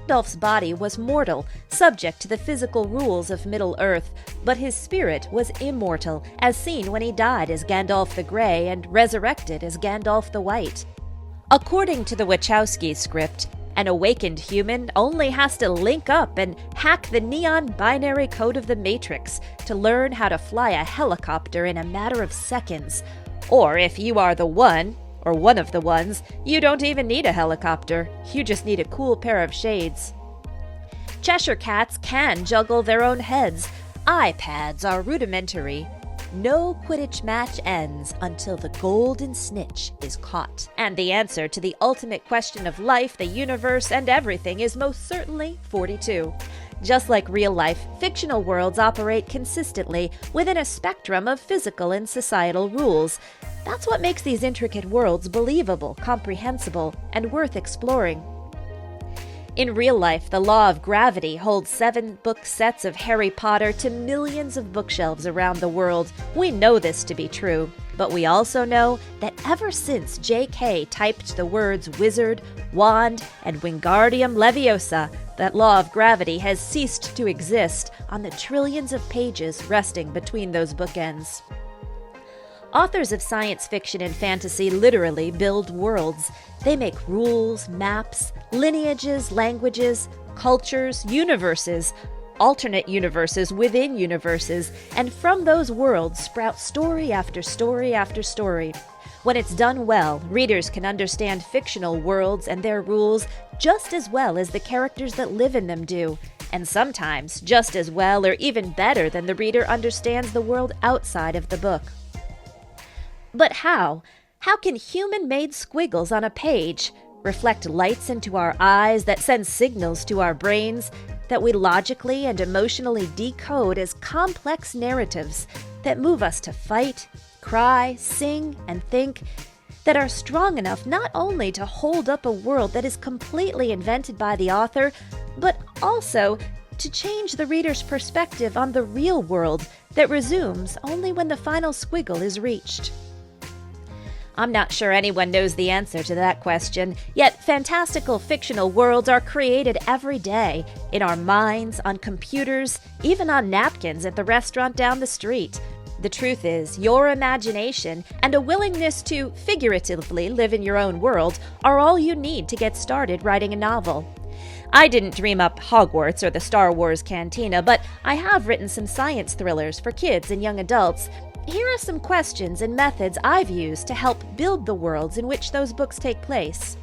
Gandalf's body was mortal, subject to the physical rules of Middle-earth, but his spirit was immortal, as seen when he died as Gandalf the Grey and resurrected as Gandalf the White. According to the Wachowski script, an awakened human only has to link up and hack the neon binary code of the Matrix to learn how to fly a helicopter in a matter of seconds. Or if you are the one, or one of the ones, you don't even need a helicopter. You just need a cool pair of shades. Cheshire cats can juggle their own heads. iPads are rudimentary. No Quidditch match ends until the golden snitch is caught. And the answer to the ultimate question of life, the universe, and everything is most certainly 42. Just like real life, fictional worlds operate consistently within a spectrum of physical and societal rules. That's what makes these intricate worlds believable, comprehensible, and worth exploring. In real life, the law of gravity holds 7-book sets of Harry Potter to millions of bookshelves around the world. We know this to be true, but we also know that ever since J.K. typed the words wizard, wand, and Wingardium Leviosa, that law of gravity has ceased to exist on the trillions of pages resting between those bookends. Authors of science fiction and fantasy literally build worlds. They make rules, maps, lineages, languages, cultures, universes, alternate universes within universes, and from those worlds sprout story after story after story. When it's done well, readers can understand fictional worlds and their rules just as well as the characters that live in them do, and sometimes just as well or even better than the reader understands the world outside of the book. But how? How can human-made squiggles on a page reflect lights into our eyes that send signals to our brains that we logically and emotionally decode as complex narratives that move us to fight, cry, sing, and think, that are strong enough not only to hold up a world that is completely invented by the author, but also to change the reader's perspective on the real world that resumes only when the final squiggle is reached? I'm not sure anyone knows the answer to that question, yet fantastical fictional worlds are created every day, in our minds, on computers, even on napkins at the restaurant down the street. The truth is, your imagination and a willingness to figuratively live in your own world are all you need to get started writing a novel. I didn't dream up Hogwarts or the Star Wars Cantina, but I have written some science thrillers for kids and young adults. Here are some questions and methods I've used to help build the worlds in which those books take place.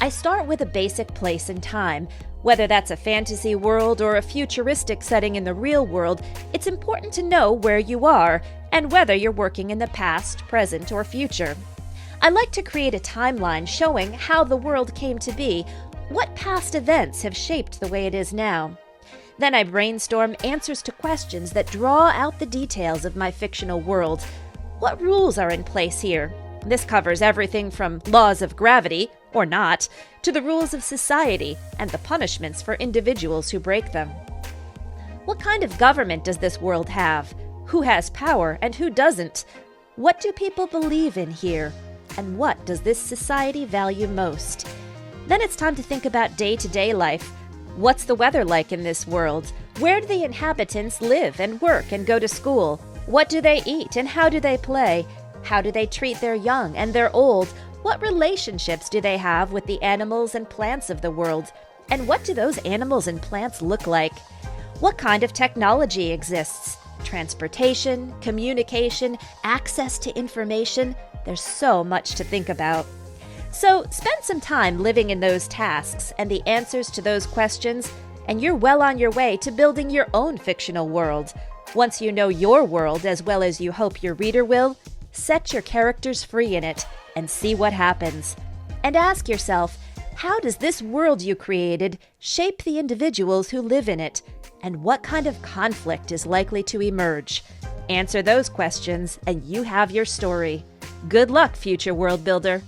I start with a basic place and time. Whether that's a fantasy world or a futuristic setting in the real world, it's important to know where you are and whether you're working in the past, present, or future. I like to create a timeline showing how the world came to be, what past events have shaped the way it is now. Then I brainstorm answers to questions that draw out the details of my fictional world. What rules are in place here? This covers everything from laws of gravity, or not, to the rules of society and the punishments for individuals who break them. What kind of government does this world have? Who has power and who doesn't? What do people believe in here? And what does this society value most? Then it's time to think about day-to-day life. What's the weather like in this world? Where do the inhabitants live and work and go to school? What do they eat and how do they play? How do they treat their young and their old? What relationships do they have with the animals and plants of the world? And what do those animals and plants look like? What kind of technology exists? Transportation, communication, access to information? There's so much to think about. So spend some time living in those tasks and the answers to those questions, and you're well on your way to building your own fictional world. Once you know your world as well as you hope your reader will, set your characters free in it and see what happens. And ask yourself, how does this world you created shape the individuals who live in it? And what kind of conflict is likely to emerge? Answer those questions and you have your story. Good luck, future world builder.